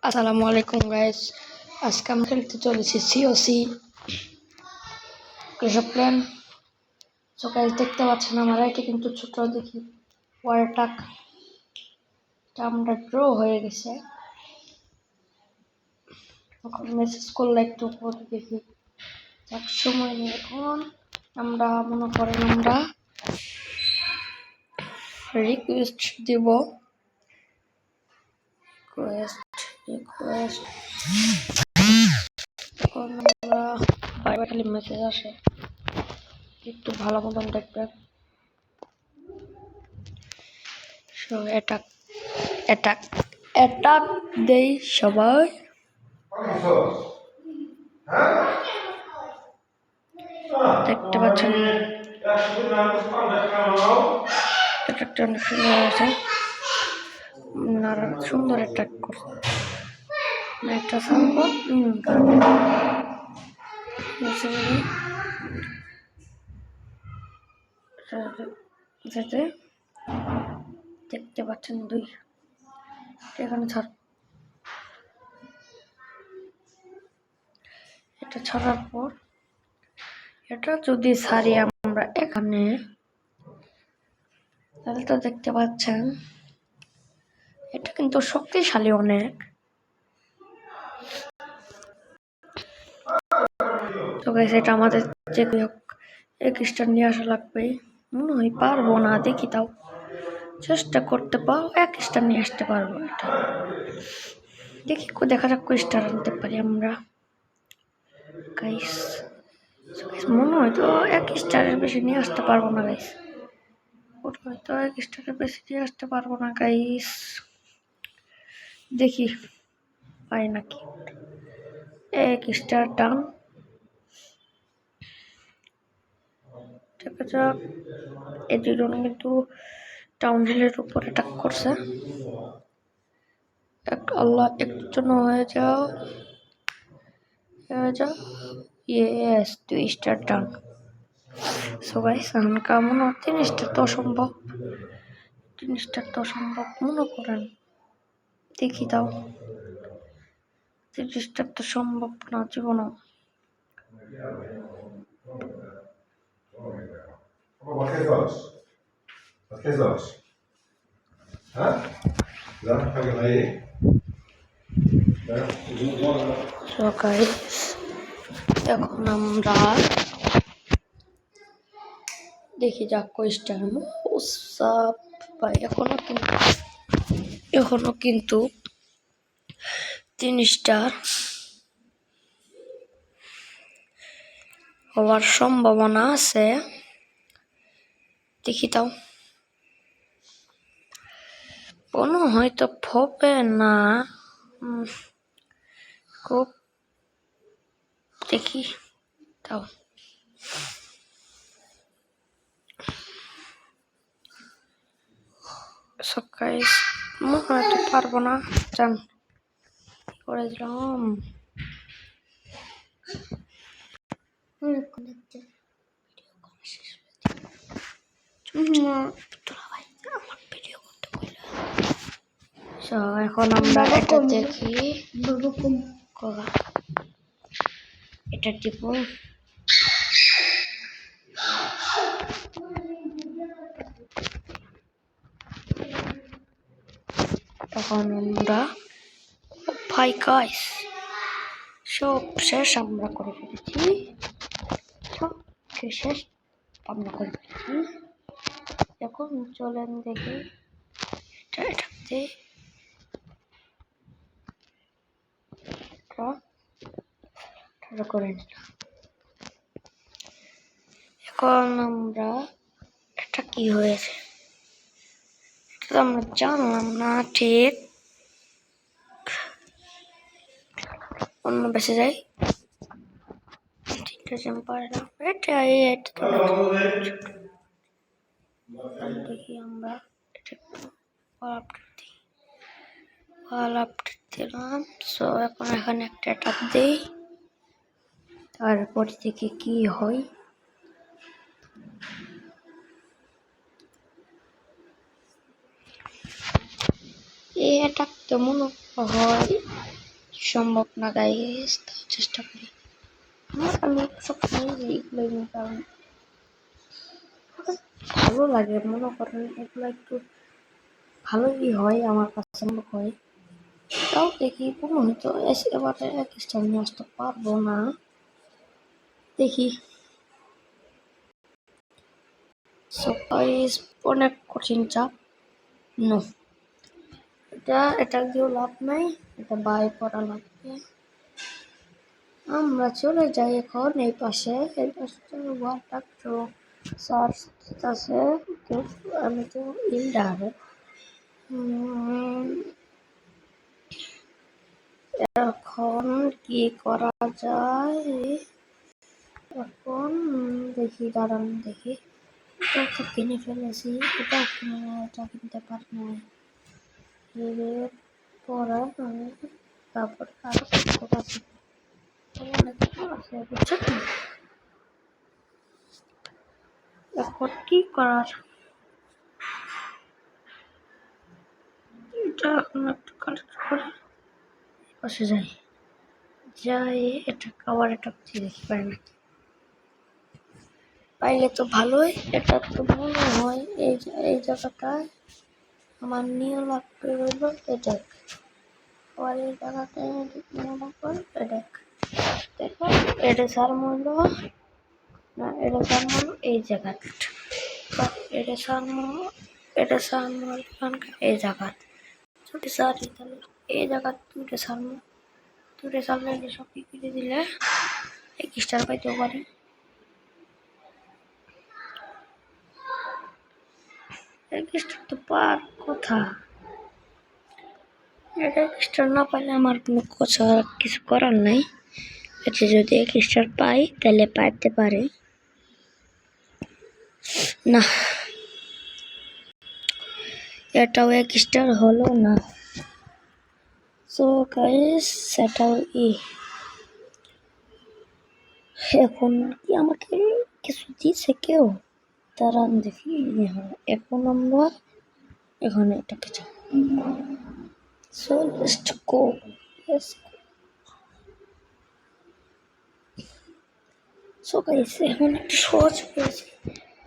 আসসালামু আলাইকুম গাইস। আজকে আমরা খেলতে চলেছি COC clash of clan. So guys দেখতে পাচ্ছেন আমার আইটি কিন্তু ছোট, দেখি ওয়ার অ্যাটাক আমরা ড্র হয়ে গেছে। এখন মেসেজ করলে একটু পরে দেখি, এক সময় নিয়ে এখন আমরা মনে করেন আমরা রিকোয়েস্ট দিব। রিকোয়েস্ট এখন আমরা বাইরে খালি মেসেজ আসে, একটু ভালো মতন দেখবেন। সো অ্যাটাক অ্যাটাক অ্যাটাক দেই সবাই। দেখতে পাচ্ছেন অ্যাটাকটা অনেক সুন্দর হয়েছে, সুন্দর অ্যাটাক করছে। একটা সার্ভার দেখতে পাচ্ছেন দুই এখানে ছাড়, এটা ছাড়ার পর এটা যদি ছাড়ি আমরা এখানে, তাহলে তো দেখতে পাচ্ছেন এটা কিন্তু শক্তিশালী অনেক। তো গাইস এটা আমাদের যে এক স্টার নিয়ে আসা লাগবে, মনে হয় পারবো না, দেখি তাও চেষ্টা করতে পারো, এক স্টার নিয়ে আসতে পারবো। এটা দেখি দেখা যাক কয় স্টার আনতে পারি আমরা গাইস। মনে হয় তো এক স্টারের বেশি নিয়ে আসতে পারবো না গাইস, হয়তো এক স্টারের বেশি নিয়ে আসতে পারবো না গাইস। দেখি পাই নাকি এক স্টার ডান। দেখা যাক, এই দুজন কিন্তু টাউন হিলের উপর অ্যাটাক করছে। আল্লাহ একটু জন্য হয়ে যাও ইয়েস 2 স্টার ডান। সো গাইস আমার মনে হয় 3 স্টার তো অসম্ভব, 3 স্টার তো অসম্ভব মনে করেন। দেখি তাও 3 স্টার তো সম্ভব না জীবনও। এখন আমরা দেখি যাক কয় স্টার ভাই। এখনো কিন্তু 3 স্টার হওয়ার সম্ভাবনা আছে, দেখি তাও কোনো হয়তো হবে না খুব, দেখি তাও গাইস মনে হয়তো পারবো না, জান করে দিলাম। এখন আমরা এটা দেখি, এটা টিপ, তখন আমরা ভাই গাইস সব শেষ আমরা করে ফেলেছি, সব শেষ আমরা করে ফেলেছি। এখন চলেন দেখি এটাতে করে নিলাম। এখন আমরা এটা কি হয়েছে এটা আমরা জানলাম না ঠিক, অন্য বেঁচে যাই। দেখি আমরা আপডেট দিলাম। সো এখন এখানে একটা অ্যাটাক দেই, তারপর দেখি কি হয়। এই অ্যাটাক তো মনে হয় সম্ভব না গাইস, তাও চেষ্টা করি। আমি সবসময় এইগুলোই নিই, কারণ ভালো লাগে, মনে করেন এগুলো একটু ভালোই হয়, আমার কাছে মনে হয়। তাও দেখি হয়তো এবারে এক স্টার নিয়ে আসতে পারবো না, দেখি। অনেক কঠিন চাপ। নো, এটা দিয়েও লাভ নাই, এটা বাই করা লাগবে। আমরা চলে যাই এখন এই পাশে ওয়াটার সার্চ আছে, আমি তো ইন্ডার। এখন কি করা যায়? এখন দেখি, দাঁড়ান দেখি। এটা তো কিনে ফেলেছি, এটা কিনতে পারি না। পরে তারপর আরো আছে, বুঝছেন? এখন কি করার? এটা এখন একটু কালেক্ট করে পাশে যাই এটা খাবার, এটা দেখি পাই নাকি। পাইলে তো ভালোই। এটা তো মনে হয় এই জায়গাটায় আমার নিয়ে লাগতে হইল এটাক, আর এই জায়গাটায় মনে কর এটাক। দেখো এটা সার মূল্য না, এটা সার মূল্য এই জায়গাটা, এটা সার মূল্য, এটা সার মূল্য এই জায়গা। যদি সারি তাহলে এই জায়গা দুটো সারমু, দুটো সারলে সব কিনে দিলে এক স্টার পাইতেও পারি। এক স্টার তো পার কথা, এটা এক স্টার না পাইলে আমার কোনো কিছু করার নাই। এটা যদি এক স্টার পাই তাহলে পাইতে পারে না, এটাও এক স্টার হলো না। সো গাইস, সেটাও এখন কি আমাকে কিছু দিছে কেউ? দাঁড়ান দেখি। এখন আমরা এখানে এটাকে যাই। So let's go. So guys, এখন একটু সহজ পেয়েছি।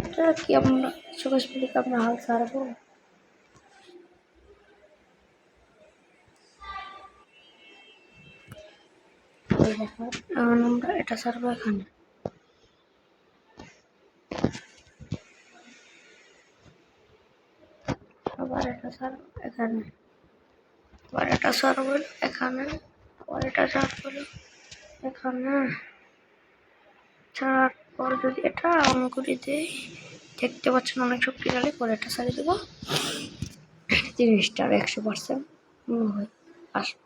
এটা কি আমরা সহজ পেলে কি আমরা হাল ছাড়বো? এখন আমরা এটা ছাড়বো এখানে। আবার এটা ছাড়বো এখানে, আবার এটা ছাড়বো এখানে, আবার এটা ছাড়বো এখানে। ছাড়ার পর যদি এটা অন করে দেই, দেখতে পাচ্ছেন অনেক শক্তিশালী। পরে এটা ছাড়িয়ে দেবো, 30টা 100% মনে হয় আসবে।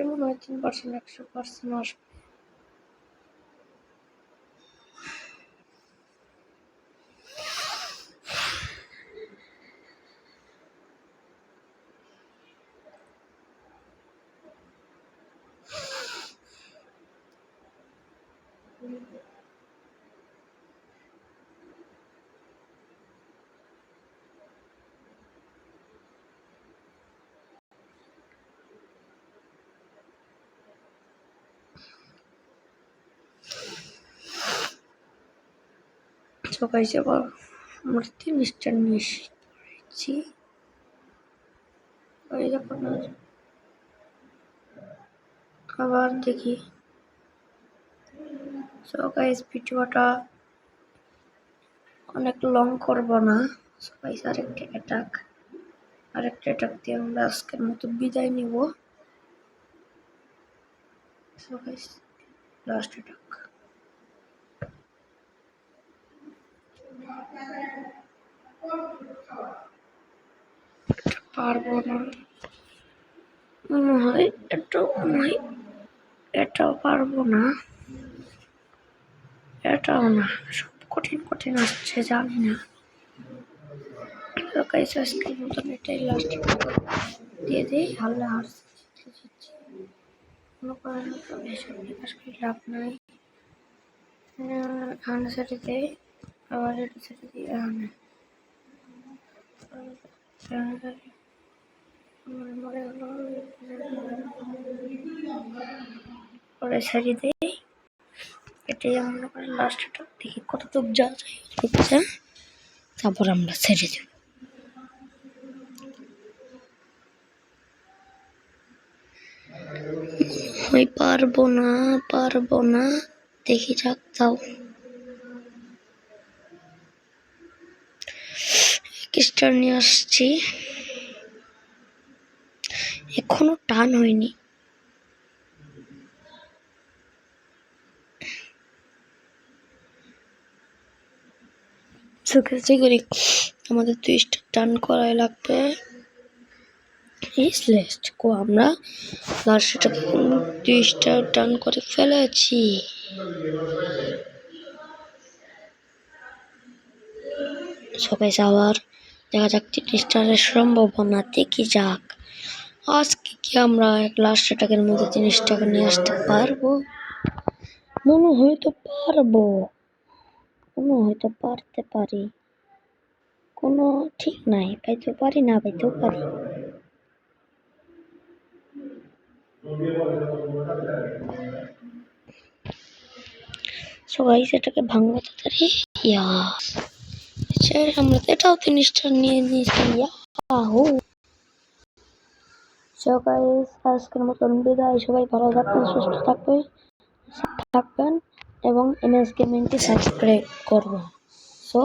মনে হয় 3% 100% আসবে। সবাই যাব, আমরা 30টা নিয়ে এসেছি। আবার দেখি। সো গাইস, ভিডিওটা অনেক লং করব না। সো গাইস, আরেকটা অ্যাটাক দিয়ে আমরা আজকের মতো বিদায় নিব। So guys, last attack. পারবো না মনে হয়, এটাও পারবো না, এটাও না। সব কঠিন আসছে, জানি না। গাইস, আজকের মতন এটাই লাস্ট দিয়ে দিই। হাল্লা হারছি, মনে করেন তো এসব বিকাশ করে লাভ নাই। এখানে সেটে দিই, আবার এটা সেটে দিই এখানে। মরে গেল পরে ছেড়ে দিই। এটাই মনে করি লাস্টটা, দেখি কত দূর যাওয়া যায় বুঝছে, তারপর আমরা ছেড়ে দেব। আমি পারবো না দেখি যাক তাও। স্টার নিয়ে আসছি, এখনো টান হয়নি। করি আমাদের 2 স্টার টান করাই লাগবে। আমরা লাস্টটাকে 2 স্টার টান করে ফেলেছি। সবাই যাওয়ার দেখা যাক 3 স্টারের সম্ভাবনা, দেখি যাক আজকে কি আমরা লাস্ট অ্যাটাকের মধ্যে 3 স্টার নিয়ে আসতে পারবো। মনে হয়তো পারতে পারি, কোনো ঠিক নাই, পাইতেও পারি না পাইতেও পারি। সবাই সেটাকে ভাঙবো তাড়াতাড়ি। আমরা তো এটাও 3 স্টার নিয়ে নিয়েছি। সবাই আজকের মতন বিদায়। সবাই ভালো থাকবেন, সুস্থ থাকবেন এবং এমএস গেমিংকে সাবস্ক্রাইব করবেন। So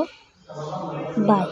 by.